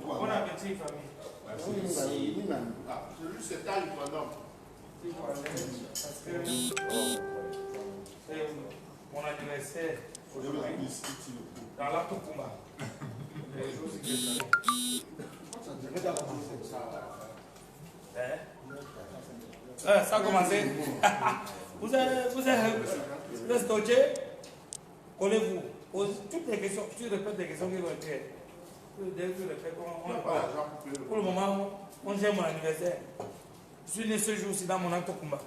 Bon appétit, famille. Celui c'est taille pendant. Parce que c'est mon anniversaire aujourd'hui dans la Tokouma. Les jours c'est ça a commencé. Vous êtes scotché. Collez-vous. Toutes les questions, tu répètes les questions qui vont être. Pour le moment, on gère mon anniversaire. Je suis né ce jour-ci dans mon Tokouma.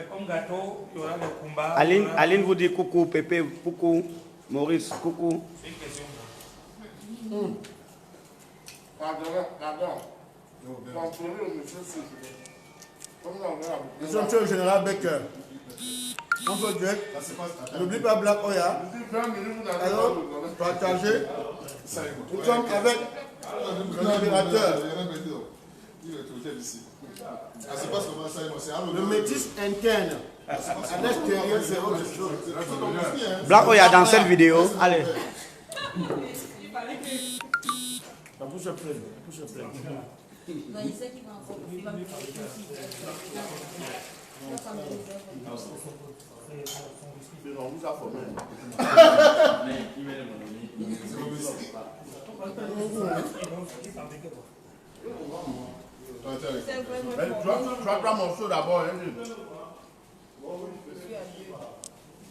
Comme gâteau, il y aura le combat. Aline vous dit coucou, Pépé, coucou, Maurice, coucou. C'est une question. Pardon. Monsieur le général Becker. On peut dire, n'oublie pas Black Oya. Alors, partagez. Nous sommes avec le libérateur. Le métis interne. À l'extérieur, c'est autre chose. Black Oya dans cette vidéo. Allez. La bouche est pleine. Non, il sait qu'il va encore. Il va me faire aussi. On vous a formé. Tu vas prendre mon seau d'abord.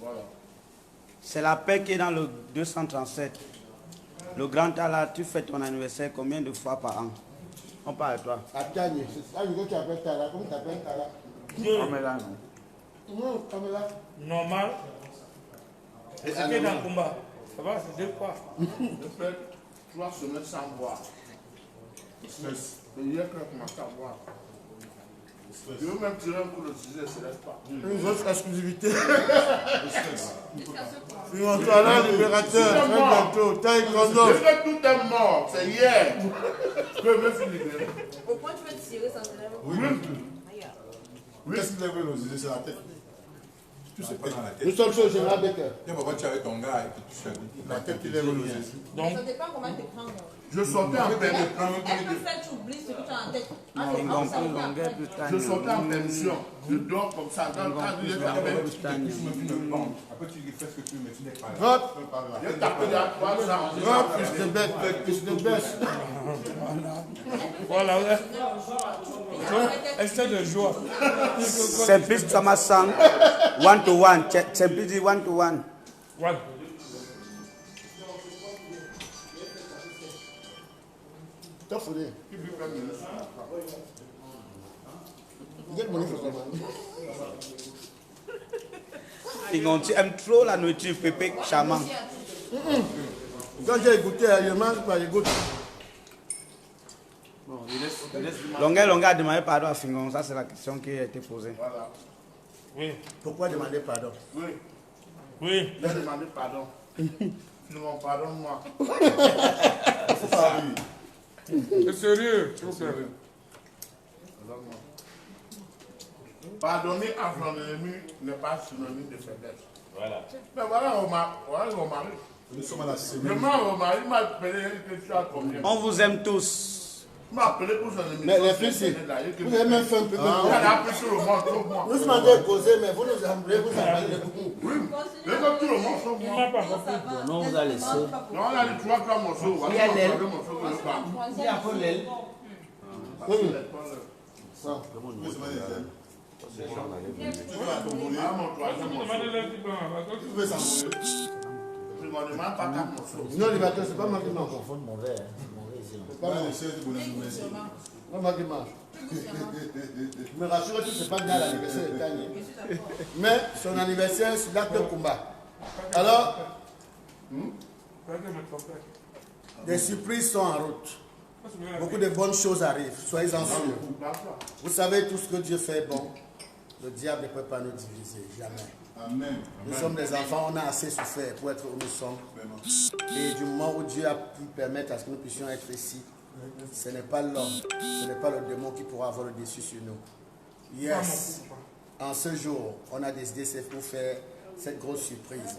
Voilà. C'est la paix qui est dans le 237. Le grand Allah, tu fais ton anniversaire combien de fois par an? On parle de toi. À Tani, c'est ça que tu appelles Tala. Comment tu appelles Tala? Pamela, non. Non, Pamela. Normal. Et ce qui est dans le combat, ça va, c'est 2 fois. Je fais 3 semaines sans boire. Et hier, quand je commence à boire, je veux même tirer un coup de sujet, c'est laisse pas. Une autre exclusivité. Là, libérateur, un gâteau, taekwondo. Je veux tout est mort, c'est hier. Je veux me libérer. Au point, tu veux tirer sans élève. Oui. Qu'est-ce qui lève nos idées? C'est la tête. Tu sais pas dans la tête. Nous sommes sur le général Becker. Pourquoi tu es avec ton gars et que tu fais la tête qui lève nos idées? Donc, Ça dépend comment tu prends. Je sortais en permission. Elle peut faire, tu oublies ce que tu as en tête. Je sortais en permission. Je dors comme ça. Quand je l'ai tapé, Après tu fais ce que tu veux, mais tu n'es pas là. Drop, j'ai tapé il y a 3 ans. drop, fils de bête, fils de bête. voilà, ouais. Excès de joie. Simplice Thomas Sang, 1-to-1. Simplice 1-to-1. Voilà. T'as foulé. Quel monnaie faut Tu aimes trop la nourriture, Pépé, charmant. Quand j'ai goûté, je mange pas, je goûte. Longueur a demandé pardon à Fingon. Ça, c'est la question qui a été posée. Voilà. Oui. Pourquoi demander pardon? Oui. Oui. J'ai demandé pardon. Non, pardonne-moi. C'est sérieux. C'est sérieux. Pardonne-moi. Pardonner à son ennemi n'est pas synonyme de faiblesse. Voilà. Mais voilà mon mari. Nous sommes à la semaine. Vraiment, mon mari m'a appelé, il dit, tu as combien? On vous aime tous. Il m'a appelé pour son émission. Mais les filles, vous avez même fait un peu de Il a appris sur le monde, sauf moi. Vous demandez causer, mais vous nous embrouillez, vous embrouillez beaucoup. Oui, mais comme tout le monde, sauf Il moi. n'a pas compris. Non, vous allez laisser. Non, on a dit 3 grammes morceaux. Il y a l'aile. Il y a un peu l'aile. Oui. Ça. Tu veux la tomber. Ah, mon troisième morceau. Demandez-le un petit peu. Tu veux s'envoler. Je ne me demande pas 4 morceaux. Non, les bateaux, c'est pas moi qui mange. C'est pas mon chef de mon anniversaire. Pas moi qui mange. Mais rassurez-vous, c'est pas dans l'anniversaire de Tani. Mais son anniversaire, c'est l'acte de combat. Alors, des surprises sont en route. Beaucoup de bonnes choses arrivent. Soyez-en sûrs. Vous savez, tout ce que Dieu fait bon, le diable ne peut pas nous diviser. Jamais. Amen. Nous sommes des enfants, on a assez souffert pour être où nous sommes. Et du moment où Dieu a pu permettre à ce que nous puissions être ici, ce n'est pas l'homme, ce n'est pas le démon qui pourra avoir le dessus sur nous. Yes. En ce jour, on a décidé de faire cette grosse surprise.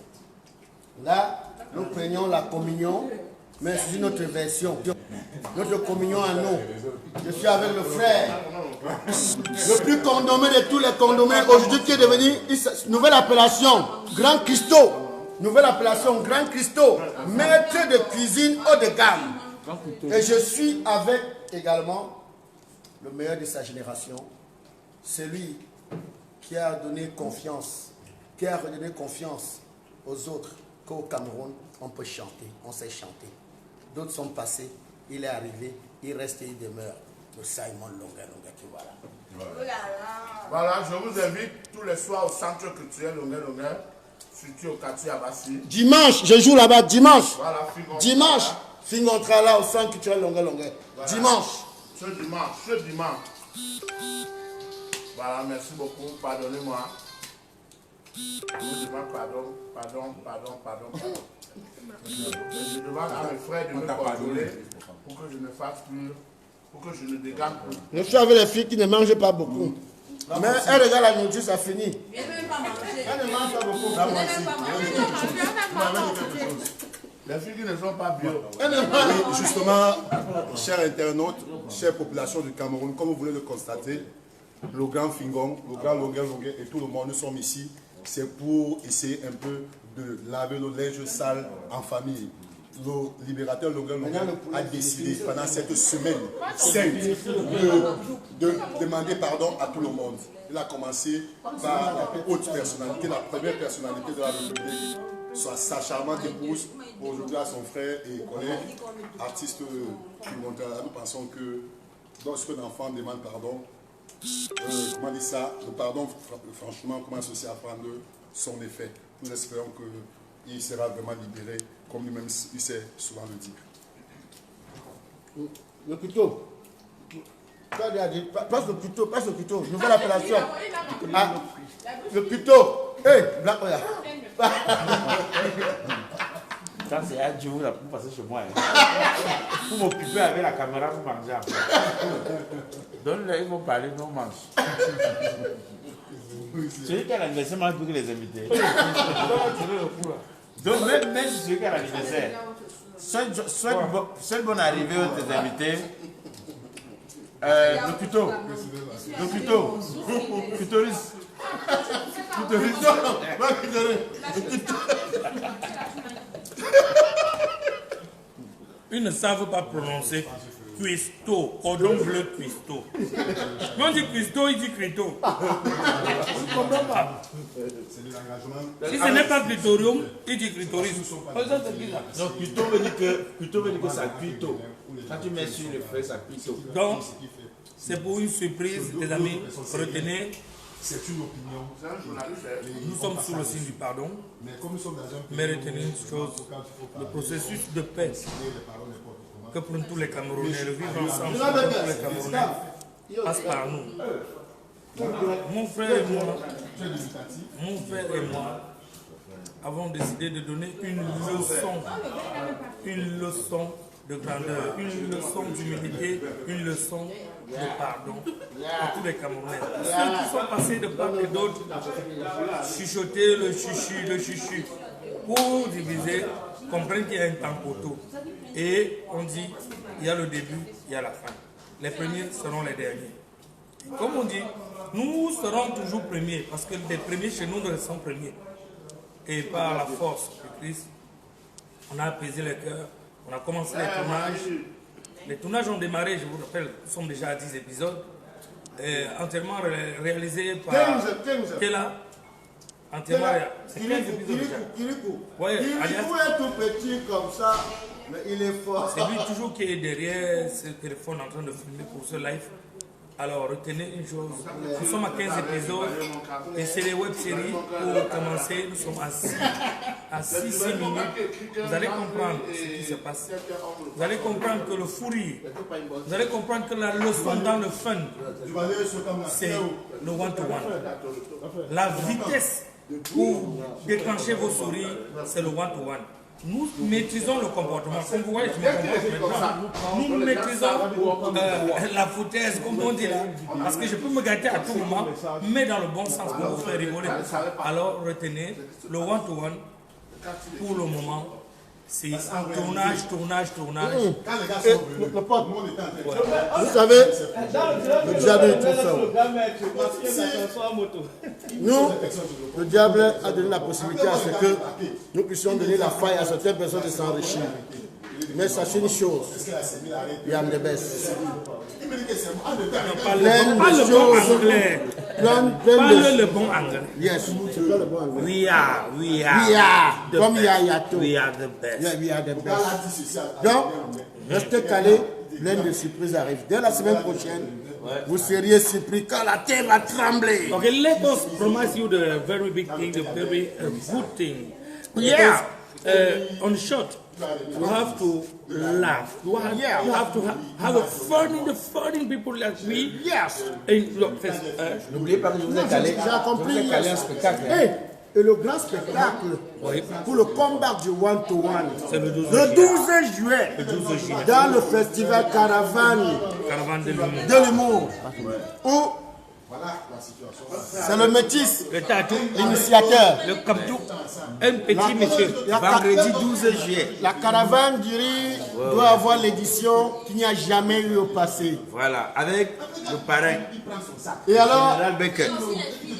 Là, nous prenions la communion, mais c'est une autre version. Notre communion à nous. Je suis avec le frère, le plus condommé de tous les condommés, aujourd'hui qui est devenu une nouvelle appellation, Grand Christo. Nouvelle appellation, Grand Christo, maître de cuisine haut de gamme. Et je suis avec également le meilleur de sa génération, celui qui a donné confiance, qui a redonné confiance aux autres qu'au Cameroun, on peut chanter, on sait chanter. D'autres sont passés, il est arrivé, il reste et il demeure. Le Simon Longa qui voilà. Voilà, je vous invite tous les soirs au centre culturel Longa, surtout au quartier Abassi. Dimanche, je joue là-bas, dimanche. Voilà, dimanche, Fingontra là au centre culturel Longa. Voilà. Dimanche. Ce dimanche. Voilà, merci beaucoup, pardonnez-moi. Je vous demande pardon. Je demande à mes frères de me contrôler pour que je ne fasse plus, pour que je ne dégage plus. Je suis avec les filles qui ne mangent pas beaucoup. Mais elles regardent la nourriture, ça finit. Elle ne veut pas manger. Elles ne mangent pas beaucoup. Elle ne veut pas manger. Les filles qui ne sont pas bio. Oui, justement, chers internautes, chère population du Cameroun, comme vous voulez le constater, le grand Fingon, le grand Longa et tout le monde, nous sommes ici. C'est pour essayer un peu de laver le linge sale en famille. Le libérateur Longa a décidé pendant cette semaine sainte de demander pardon à tout le monde. Il a commencé par la haute personnalité, la première personnalité de la République, sa charmante épouse, aujourd'hui à son frère et collègue, artiste Fingontra. Nous pensons que lorsqu'un enfant demande pardon, comment dire ça, le pardon, franchement, commence aussi à prendre son effet. Nous espérons qu'il sera vraiment libéré, comme lui-même il sait souvent le dire. Le couteau. Passe le couteau, nouvelle appellation. Ah, le couteau. Hé, Black Oya. Ça, c'est à Dieu pour passer chez moi. Pour m'occuper avec la caméra pour manger après. Donne-le, ils vont parler, nous on mange. Celui qui a l'anniversaire mange plus que les invités. Donc, même si celui qui a l'anniversaire, seule bonne arrivée aux tes invités. Le couteau. Ils ne savent pas prononcer cuisto, cordon bleu cuisto. Quand on dit cuisto, il dit crito. Je ne comprends pas. Si ce n'est pas clitorium, il dit clitoris. Non, cuito veut dire que ça cuit tôt. Quand tu mets sur le feu, ça cuit tôt. Donc, c'est pour une surprise, les amis. Retenez. C'est une opinion. Nous sommes sous le signe du pardon. Mais comme nous sommes dans un pays, Mais retenez une chose, le processus de paix que pour tous les Camerounais, le vivre ensemble pour tous les Camerounais passe par nous. Mon frère et moi avons décidé de donner une leçon de grandeur, une leçon d'humilité, une leçon de pardon à tous les Camerounais. Ceux qui sont passés de part et d'autre, chuchoter le chuchu, pour diviser, comprennent qu'il y a un temps pour tout. Et on dit, il y a le début, il y a la fin. Les premiers seront les derniers. Comme on dit, nous serons toujours premiers, parce que les premiers chez nous sont premiers. Et par la force de Christ, on a apaisé les cœurs. On a commencé les tournages. Les tournages ont démarré, je vous rappelle, nous sommes déjà à 10 épisodes. Entièrement réalisés par Kela. Entièrement, c'est 15 épisodes déjà. Kirikou. Ouais, Kirikou est tout petit comme ça, mais il est fort. C'est lui toujours qui est derrière ce téléphone en train de filmer pour ce live. Alors, retenez une chose, nous sommes à 15 épisodes et c'est les web-séries. Pour commencer, nous sommes à 6 minutes. Vous allez comprendre ce qui se passe. Vous allez comprendre que le fou rire, vous allez comprendre que la leçon dans le fun, c'est le one-to-one. La vitesse pour déclencher vos sourires, c'est le one-to-one. nous maîtrisons le comportement. Comme vous voyez, je me comporte maintenant. Nous maîtrisons la foutaise, comme on dit là. Parce que je peux me gâter à tout moment, mais dans le bon sens pour vous faire rigoler. Alors retenez, le one-to-one, pour le moment, c'est tournage. Le pote, vous savez, le diable est trop fort. Nous, le diable a donné la possibilité à ce que nous puissions donner la faille à certaines personnes de s'enrichir. Mais sachez une chose, il y a des baisses. Plein de choses. Parle le bon anglais. Yes, c'est quoi le bon anglais? We are. Comme il y a tout. We are the best. Yeah, we are the best. Donc, restez calés, plein de surprises arrivent. Dès la semaine prochaine, vous seriez surpris quand la terre va trembler. Okay, let us promise you the very big thing, the very good thing. Yeah. On short, you have to laugh. You have to have a funny people like we. Yes. N'oubliez pas que je vous ai calé. J'ai compris. Je vous ai calé un spectacle. Hey, et le grand spectacle pour le combat du one-to-one, C'est le 12 juillet, dans le festival Caravane de l'humour, où c'est le métis, Le tatou, l'initiateur. le kaptou, un petit monsieur. Vendredi 12 juillet. La caravane du riz doit avoir l'édition qu'il n'y a jamais eu au passé. Voilà, avec le parrain, Et alors, Général Becker.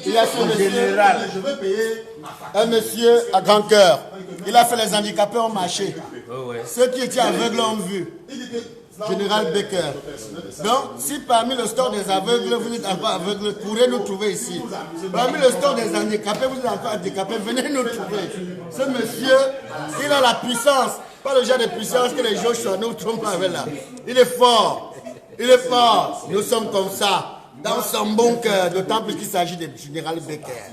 il y a ce monsieur, Général. un monsieur à grand cœur. Il a fait les handicapés ont marché. Ouais. Ceux qui étaient aveugles ont vu. Général Becker. Donc, si parmi le store des aveugles, vous êtes encore aveugle, pourrez nous trouver ici. Parmi le store des handicapés, vous êtes encore handicapés, venez nous trouver. Ce monsieur, il a la puissance. Pas le genre de puissance que les gens sont, nous trompent avec là. Il est fort. Il est fort. Nous sommes comme ça. Dans son bon cœur, d'autant plus qu'il s'agit de Général Becker.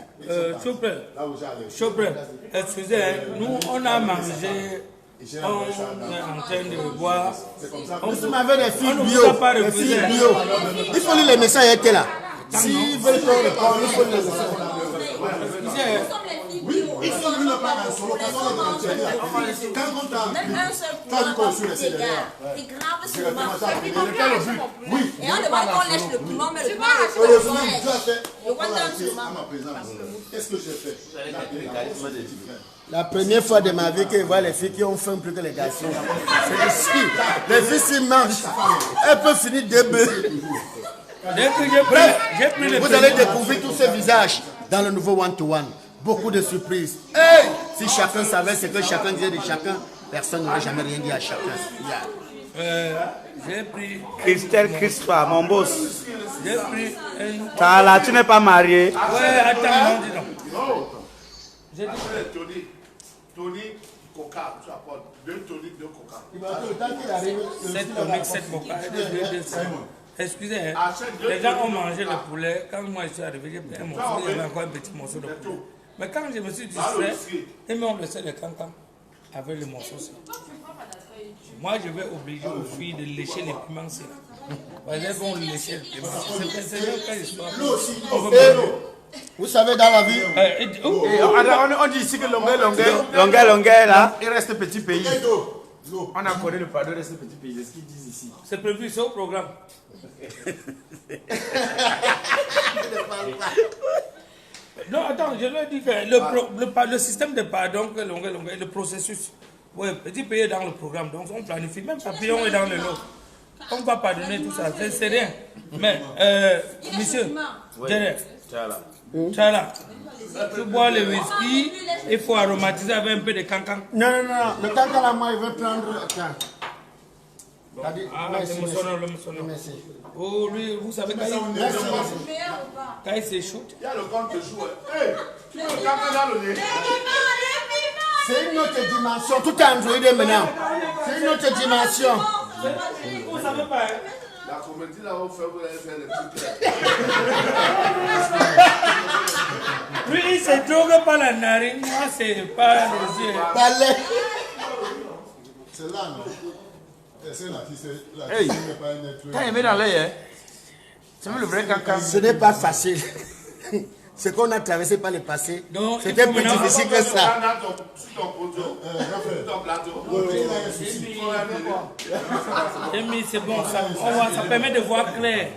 Chopin, excusez, nous on a mangé, on est en train de boire. Nous sommes avec des filles On ne bio. vous a pas Des refusé. filles bio. Il faut lire les messages qui étaient là. S'ils veulent qu'on réponde, il faut lire les messages. Excusez, Ils sont venus pas dans son même un seul courant, c'est grave seulement. Oui. Et on demande qu'on lèche le piment, mais le piment est le one-down seulement. Qu'est-ce que j'ai fait? La première fois de ma vie que je vois les filles qui ont faim plus que les garçons. C'est ici. Les filles s'y mangent. Elles peuvent finir debout. dès que j'ai pris le Vous allez découvrir tous ces visages dans le nouveau one-to-one. Beaucoup de surprises. Hey! Si chacun savait ce que chacun disait de chacun, personne n'aurait jamais rien dit à chacun. Yeah. j'ai pris Christelle Crispa, mon boss. J'ai pris un... Tala, tu n'es pas marié. Ouais, attends, non, dis donc. J'ai dit... Tony, Coca, tu apportes 2 toniques, 2 Coca. 7 toniques, 7 coca, 2. Excusez, hein, les gens ont mangé le poulet. Quand moi je suis arrivé, j'ai pris un morceau, il y avait encore un petit morceau de poulet. Mais quand je me suis distrait, ils m'ont laissé le cancan avec le morceau. Moi, je vais obliger aux filles de lécher les piments. Elles vont lécher les piments. C'est une histoire. Vous savez, dans la vie, On dit ici que longueur, là, il reste petit pays. On a connu le pardon, il reste petit pays. C'est ce qu'ils disent ici. c'est prévu, c'est au programme. Non, attends, je leur dis que le système de pardon, le processus, ouais, petit pays est dans le programme, donc on planifie, même papillon est dans le lot. On va pardonner tout ça, c'est rien. Mais, monsieur, derrière, Tchala, tu bois le whisky, il faut aromatiser avec un peu de cancan. non. Le cancan là, moi, il veut prendre. Merci. Merci. Oh, lui, vous savez quand il s'échoute. Il y a le compte de jouer. Hey, tu veux le caca dans le nez? C'est une autre dimension. Tout est androïde maintenant. C'est une autre dimension. Vous savez pas, hein? La comédie là, vous allez faire les trucs. Lui, il se drogue par la narine, moi, c'est pas les yeux. Balai. C'est là, non? C'est là, Hey, t'as aimé dans l'œil, hein? C'est le vrai caca. Ce n'est pas facile. ce qu'on a traversé par le passé, Donc, c'était il faut plus maintenant- difficile que ça. Sur ton poteau, sur ton plateau. Amy, c'est bon, ça permet de voir clair.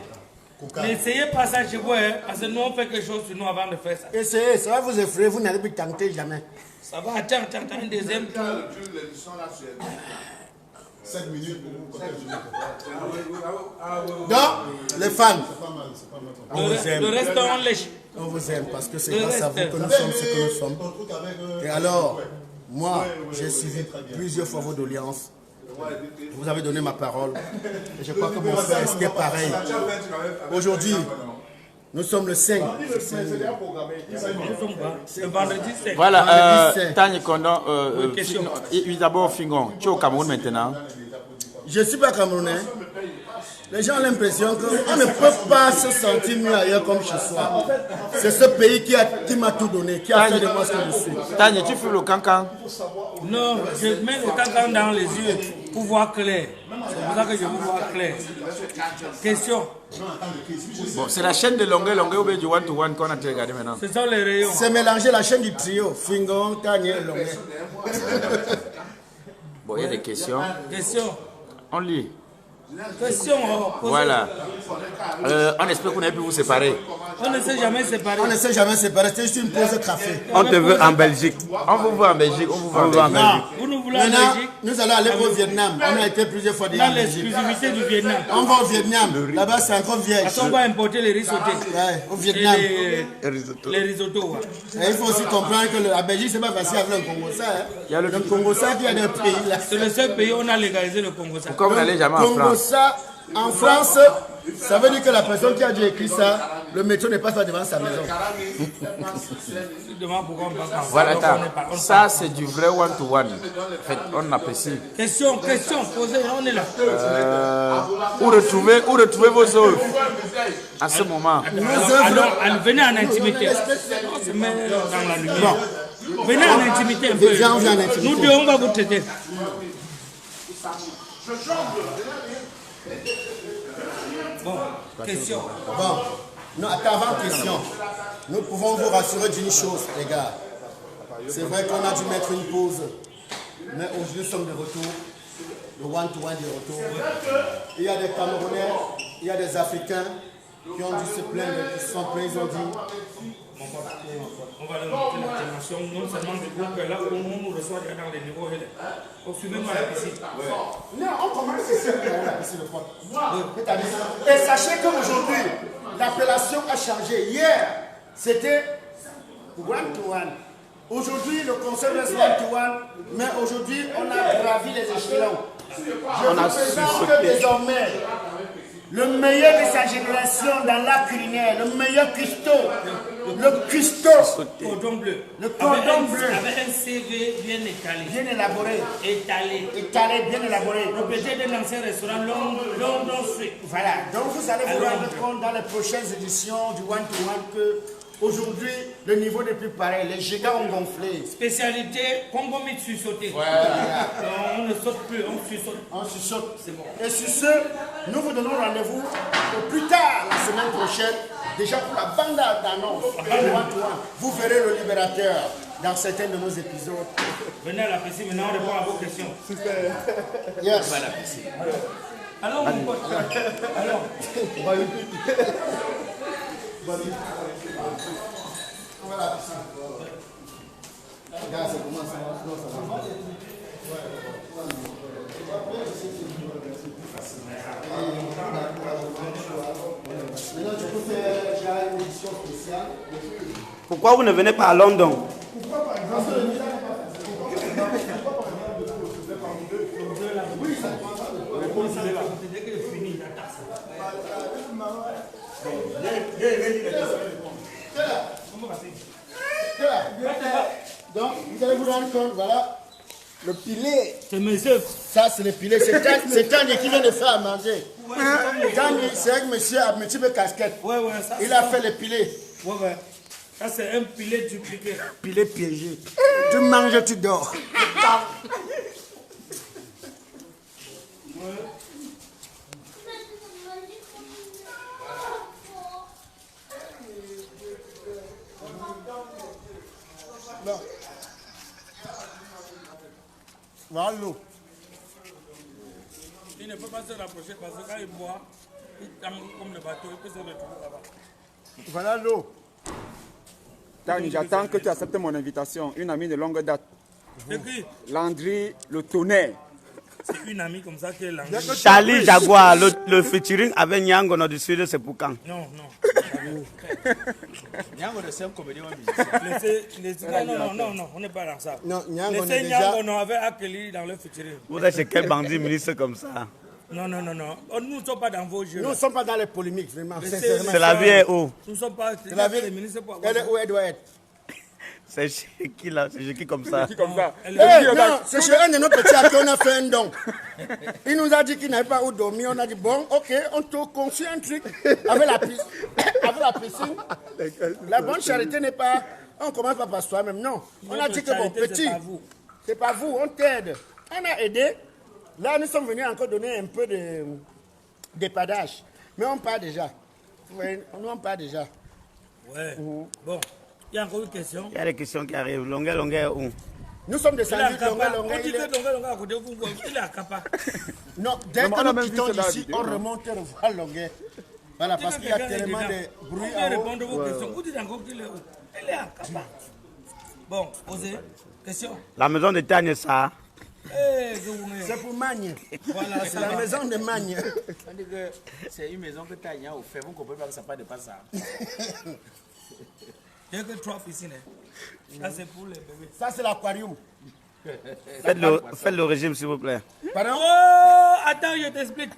N'essayez pas ça chez vous, hein, parce que nous on fait quelque chose sur nous avant de faire ça. Essayez, ça va vous effrayer, vous n'allez plus tenter jamais. Ça va, attends, un deuxième tour. L'émission là, c'est 5 minutes pour vous compter Donc, les fans, on vous Le aime. reste, on lèche. On vous aime parce que c'est Le grâce à reste. vous que nous sommes ce que nous sommes. Et alors, moi, j'ai suivi plusieurs fois vos doléances. Vous avez donné ma parole. Et je crois que mon frère était pareil. Aujourd'hui, nous sommes le 5. Le vendredi 5. Voilà, Vendredi saint. Tanya Kondon, question. d'abord Fingon, tu es au Cameroun maintenant. Je ne suis pas camerounais. Les gens ont l'impression qu'on ne peut pas se sentir mieux ailleurs comme chez soi. C'est ce pays qui m'a tout donné, qui a fait de moi ce que je suis. Tanya, tu fumes le cancan. Non, je mets le cancan dans les yeux pour voir clair. C'est pour ça que je veux voir clair. Question. Bon, c'est la chaîne de longueur ou bien du one-to-one qu'on a regardé maintenant. Ce sont les rayons. C'est mélanger la chaîne du trio, Fingon, Tanya et Longé. Bon, il y a des questions. Question. On lit. Question. Posez. Voilà. On espère que vous n'avez pu vous séparer. On ne s'est jamais séparés. On ne s'est jamais séparés, c'est juste une pause café. On te veut en Belgique. On vous voit en Belgique. On vous voit en voit en Belgique. Belgique. Vous nous voulez en Maintenant, Belgique. nous allons aller au Vietnam. On a été plusieurs fois déjà Dans en Belgique. l'exclusivité du Vietnam. On va au Vietnam. Là-bas, c'est encore vierge. Parce qu'on va importer les riz sautés. Ouais, au Et Vietnam. les risottos. Ouais. Et il faut aussi comprendre que la Belgique, c'est pas facile avec le Congo. Ça, hein. Le Congo, ça, il y a des pays là. C'est le seul pays où on a légalisé le Congo. Ça. Pourquoi vous n'allez jamais en Congo, France? ça, en France, ça veut dire que la personne qui a dû écrire ça, le métro n'est pas fait devant sa maison. Je demande pourquoi on ne parle pas. Voilà, Donc, attends. on est pas- on Ça, parle. c'est du vrai one-to-one. En fait, on apprécie. Question, posez, on est là. Où retrouver vos œuvres à ce moment? Alors, venez en intimité. On se met dans la lumière. Venez en intimité un peu. Déjà, on vient en intimité. Nous deux, on va vous traiter. Bon, question. Bon, non, attends, avant question. Nous pouvons vous rassurer d'une chose, les gars. C'est vrai qu'on a dû mettre une pause. Mais aujourd'hui, nous sommes de retour. Le one-to-one de retour. Il y a des Camerounais, il y a des Africains qui ont dû se plaindre, qui se sont plaints, ils ont dit. On va leur montrer la dimension, non seulement du groupe, là où on nous reçoit déjà dans les niveaux. Suivez-moi la piscine. Non, on commence ici, la piscine de froid. Et sachez qu'aujourd'hui, l'appellation a changé. Hier, c'était one-to-one. Aujourd'hui, le concept reste one-to-one, mais aujourd'hui, on a gravi les échelons. Je vous présente que désormais, le meilleur de sa génération dans l'art culinaire, le meilleur cuistot, le cuistot, Cordon bleu. le cordon bleu, Avec un CV bien étalé. bien élaboré, Étalé. bien élaboré. Propriétaire d'un ancien restaurant London Street. Voilà, donc vous allez vous rendre compte dans les prochaines éditions du one-to-one que aujourd'hui, le niveau n'est plus pareil. Les gigants ont gonflé. Spécialité Congo Mitsu sauté. On ne saute plus, on saute. On se saute. C'est bon. Et sur ce, nous vous donnons rendez-vous au plus tard la semaine prochaine, déjà pour la bande d'annonce. Vous verrez le libérateur dans certains de nos épisodes. Venez à la piscine, maintenant on répond à vos questions. Yes. Alors, mon pote. Alors. Voilà. Regarde, c'est comment ça va. Non, ça va. Maintenant, tu peux faire une édition spéciale. Pourquoi vous ne venez pas à London? Donc, vous allez vous rendre compte, voilà, le pilet. C'est mes œuvres. Ça, c'est le pilet. C'est Tanya qui vient de faire à manger. Tanya, c'est avec monsieur à multiples casquettes. Ouais, ça. Il a fait le pilet. Ouais. Ça, c'est un pilet dupliqué. Pilet piégé. Tu manges, tu dors. Voilà l'eau. Il ne peut pas se rapprocher parce que quand il boit, il tombe comme le bateau, il peut se retrouver là-bas. Voilà l'eau. Tani, j'attends que tu acceptes mon invitation. Une amie de longue date. C'est qui? Landry, le tonnerre. C'est une amie comme ça qui est là. Charlie Jaguar, le featuring avec Nyangono du Sud, c'est pour quand? Non, non. Nyango de c'est un comédien musicien. Non, on n'est pas dans ça. Non, Nyango Laissez est déjà... Nyango avec Akeli dans le featuring. Vous êtes chez quel bandit ministre comme ça? Non. Oh, nous ne sommes pas dans vos jeux. Nous ne sommes pas dans les polémiques, vraiment. Sincèrement. C'est la vie est où? Nous ne sommes pas. C'est la vie. Les ministres pour Elle est où elle doit être? C'est chez qui là? C'est chez qui comme ça? Qui comme ça. Non, c'est chez un de nos petits à qui on a fait un don. Il nous a dit qu'il n'avait pas où dormir. On a dit, bon, ok, on te conçut un truc avec la piscine. La bonne charité n'est pas... On commence pas par soi-même, non. On a dit que, bon, petit, c'est pas vous, on t'aide. On a aidé. Là, nous sommes venus encore donner un peu d'épadage. Mais on part déjà. Vous voyez, nous, on part déjà. Ouais. Bon, il y a encore une question. Il y a des questions qui arrivent. Longueur où? Nous sommes Il est à descendus, Kapa. longueur. On dit que Longueur à côté de vous, il est à Kapa. Non, dès Non, que on a nous même quittons vu ça dans la d'ici, vidéo, on non? remonte et revoit Longueur. Voilà, parce qu'il y a tellement de bruit On en peut haut. répondre à vos questions. Vous dites encore qu'il est où? Il est à Kapa. Bon, posez. Question. La maison de Tanya, ça. C'est pour Magne. Voilà, C'est ça la va. maison de Magne. On dit que c'est une maison que tu as au fait. Vous ne comprenez pas que ça ne dépasse ça. Il n'y a que 3 piscines. Ça, c'est pour les bébés. Ça, c'est l'aquarium. Faites le régime, s'il vous plaît. Pardon? Oh, attends, je t'explique.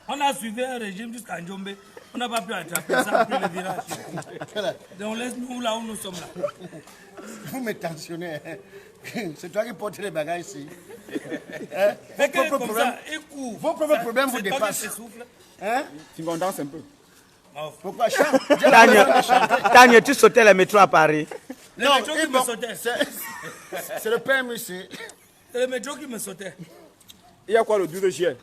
On a suivi un régime jusqu'à Njombe. On n'a pas pu attraper ça après le virage. Donc laisse-nous là où nous sommes là. Vous me tensionnez. C'est toi qui portes les bagages ici. Fais que comme ça, écoute. Vos propres problèmes vous C'est toi qui dépassent. t'essouffles. Hein? Tu m'en danses un peu. Pourquoi chante? Tanya, tu sautais le métro à Paris. Le Non, métro qui me sautait. c'est le permis ici. C'est le métro qui me sautait. Il y a quoi le 12 juillet?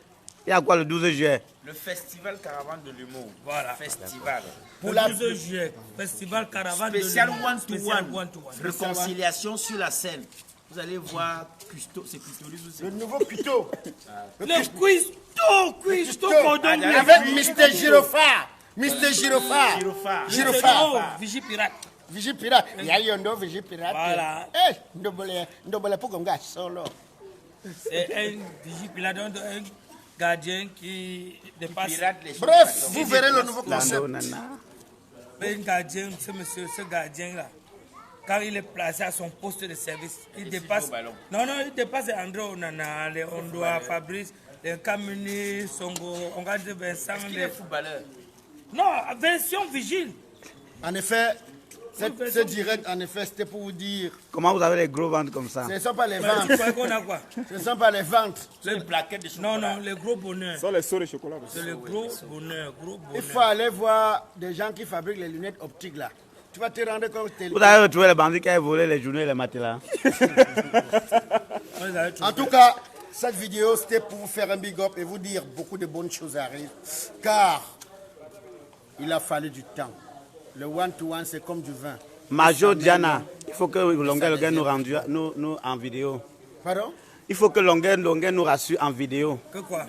Il y a quoi le 12 juillet? Le festival Caravane de l'humour. Voilà. Festival. Pour le 12 juillet, festival caravane Spécial de l'humour. Spécial one-to-one. Réconciliation sur la scène. Vous allez voir Custo, c'est Custolis ou c'est Le nouveau Cuto. Le Cuisto, cordon bleu. Avec Mr. Girofard. Mr. Girofard. Girofard. Vigie pirate. Vigie pirate. Il y a Yondo, Vigie pirate. Voilà. Eh, ndobole pour qu'on gâche solo. C'est un vigie pirate, donc un gardien qui dépasse. Bref, vous verrez le nouveau concept. Lando, nana. Un gardien, ce gardien-là, quand il est placé à son poste de service, il dépasse. Non, il dépasse André Onana, les Ondoa, Fabrice, les Kamuni, Songo, on va dire Vincent. les footballeurs. Non, version vigile. En effet, ce direct, en effet, c'était pour vous dire, Comment vous avez les gros ventres comme ça? ce ne sont pas les Tu ventes. crois qu'on a quoi? Ce ne sont pas les ventes. C'est une plaquette de chocolat. Non, les gros bonheurs. Sans les sauts de chocolat. C'est le gros bonheur, Il faut aller voir des gens qui fabriquent les lunettes optiques là. Tu vas te rendre compte que Vous avez retrouvé les bandits qui avaient volé les journées et les matelas. En tout cas, cette vidéo, c'était pour vous faire un big up et vous dire beaucoup de bonnes choses arrivent. Car il a fallu du temps. Le one-to-one, c'est comme du vin. Major Diana, il faut que Longueur nous rendu nous en vidéo. Pardon? Il faut que Longueur nous rassure en vidéo. Que quoi?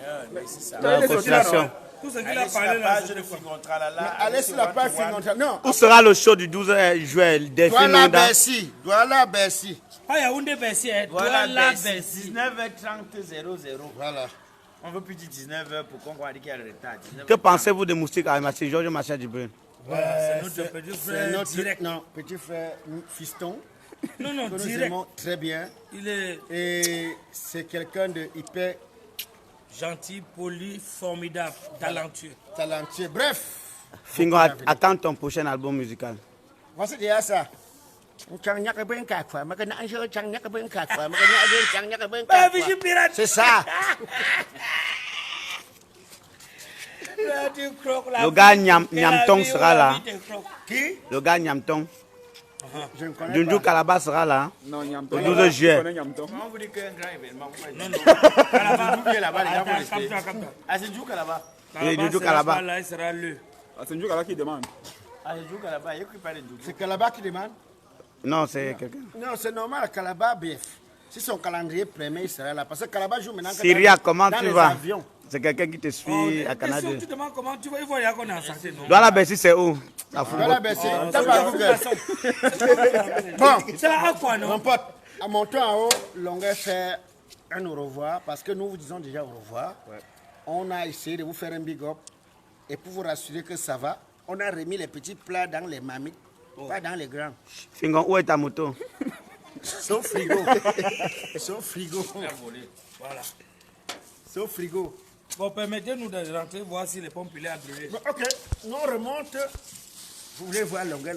La constellation. Tout ce qu'il a Allez sur parlé la là, page de Fingontralala. Allez sur la page Fingontralala. Non. Où sera le show du 12 juillet? Delphine Douala Nonda. Bercy. Douala Bercy. pas Yaoundé Bercy, Voilà, la Bercy. Bercy. 19h30, 00. Voilà. On veut plus dire 19h pour qu'on va dire qu'il y a le retard. 19h30. Que pensez-vous de Moustique Arimathie, Georges Macha Djibril? C'est notre petit C'est frère notre direct. non, petit frère fiston. Non, Que nous direct. aimons très bien. Il est Et c'est quelqu'un de hyper gentil, poli, formidable, talentueux. talentueux. Bref, Fingo, attends ton prochain album musical. voici déjà ça. Vigie pirate. C'est ça. Le gars Nyamtong sera là. Qui? Le gars Nyamtong. Je ne connais Dundu pas. Kalaba sera là. Non, Nyamton. Le 12 juillet. Tu connais Nyamton? Comment vous dites qu'un grand événement? Non, non. D'où vient là-bas, les gens vont rester. Calme-toi. Ah, c'est Djouk là-bas. Et Doudou sera Kalaba. pas là, il sera le. Ah, c'est Ndjouk qui demande. Ah, c'est Djouk là-bas. Il y a qui parle de Djouk. C'est Kalaba qui demande? Non, c'est quelqu'un. Non, c'est normal, Kalaba, BF. Si son calendrier permet, il sera là. Parce que Calabar joue maintenant. Syria, comment tu vas? Avions. C'est quelqu'un qui te suit à Canada. Tu demandes comment tu vas, il faut y aller qu'on est en santé, non? Douala Bessie, c'est où? À Voilà, ben c'est. Tape à Google. Bon, C'est à quoi, non? mon pote, à mon temps en haut, Longueur fait un au revoir. Parce que nous vous disons déjà au revoir. On a essayé de vous faire un big up. Et pour vous rassurer que ça va, on a remis les petits plats dans les mamites, pas dans les grands. Fingon, où est ta moto? Sauf frigo. Sauf frigo. Voilà. Sauf frigo. Bon, permettez-nous de rentrer voir si les pompes il est à brûler. Bon, ok, nous on remonte. Vous voulez voir Longueur?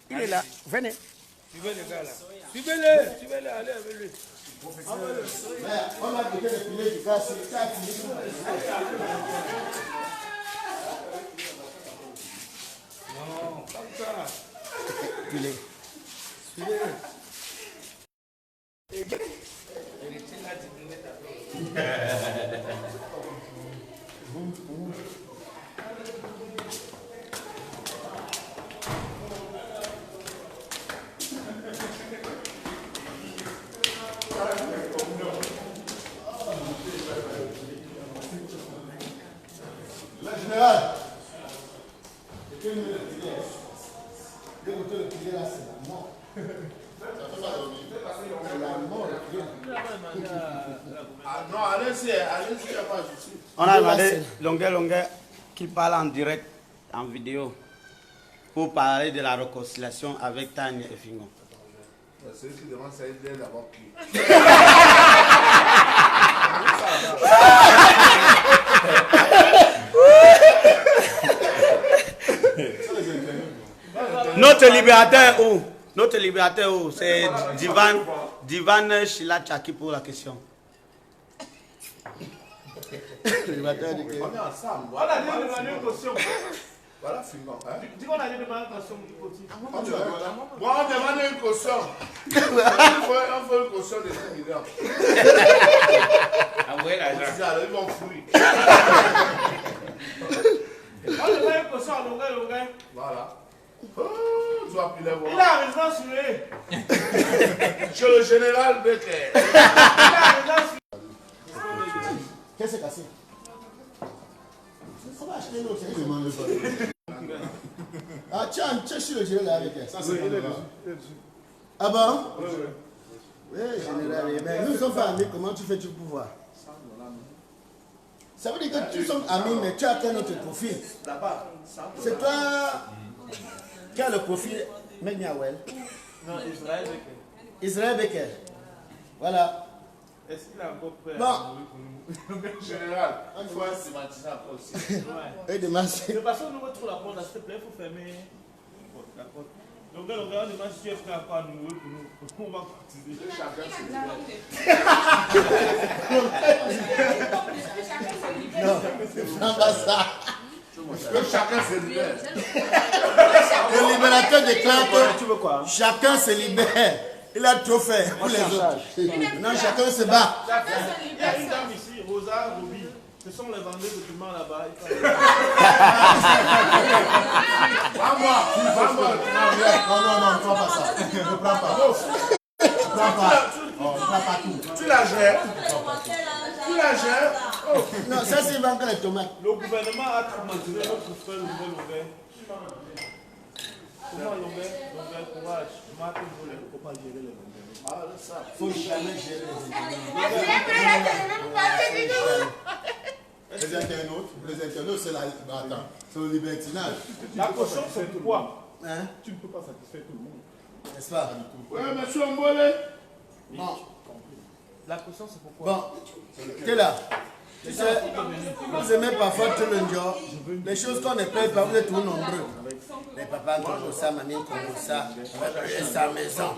Il est là. Venez. Suivez les gars là. Suivez-les, allez avec lui. On a quitté le filet du gars, c'est ça. Non, comme ça. Filet. Suivez. Le général. Le côté de filet là, c'est la mort. C'est la mort. Ah non, allez-y, il n'y a pas de souci. On a demandé Longueur qui parle en direct, en vidéo, pour parler de la réconciliation avec Tanya et Fingon. Celui qui demande ça, il est d'abord qui. Notre libérateur où? Notre libérateur où? C'est Divan Chilacha qui pose la question. On est ensemble. On a demandé une caution. Voilà, Fingon. Hein? Dis qu'on a demandé une caution du côté. Bon, on demande une caution. On fait une caution de 5 millions. Envoyez l'argent. Alors, ils vont fouiller. On demande une caution à Longueur. Voilà. Oh, tu vas plus les voir. Il a raison sur lui. Chez le général Becker. Il a raison sur Qu'est-ce que c'est cassé? On va acheter l'autre. Ah, tiens, je suis le général avec elle. Ça, c'est ah bon? Oui, général. Mais nous ne sommes pas amis. Comment tu fais pour pouvoir? Ça veut dire que tu sommes amis, mais tu as qu'un autre profil. C'est toi qui as le profil Megniawel. Non, Israël Becker. Israël Becker. Voilà. Est-ce qu'il a encore prêt Bon. à mourir pour nous? Général, il faut stigmatiser encore aussi. Ouais. Et demain, c'est. De toute façon, nous retrouvons la porte, là, s'il te plaît, il faut fermer la porte. Donc, on demande si tu es prêt à quoi nous mourir pour nous. On va continuer. Chacun se libère. Non, c'est pas ça. Que chacun se libère. Le libérateur déclare que Tu veux quoi? chacun se libère. Il a trop fait pour les autres. Non, chacun se bat. Il y a une dame ici, Rosa Ruby. Ce sont les vendeurs de piment là-bas. Vamos. Non, ne prends pas ça. Ne prends pas. Ne prends pas. Ne prends pas tout. Tu la gères. Tu la gères. Non, ça c'est encore les tomates. Le gouvernement a traumatisé notre frère Longueur. Comment Longueur, courage. Marque il ne faut pas gérer les Longueur. Il faut jamais gérer Les internautes, c'est le libertinage. La caution, c'est pourquoi? hein? Tu ne peux pas satisfaire tout le monde. N'est-ce pas? Oui, monsieur Mbolé. Bon, La caution, c'est pourquoi? bon, t'es là. Tu sais, vous aimez parfois tout le jour. Les choses qu'on ne paye pas, vous êtes tout nombreux. Les papas comme ça, mamie comme ça, sa maison.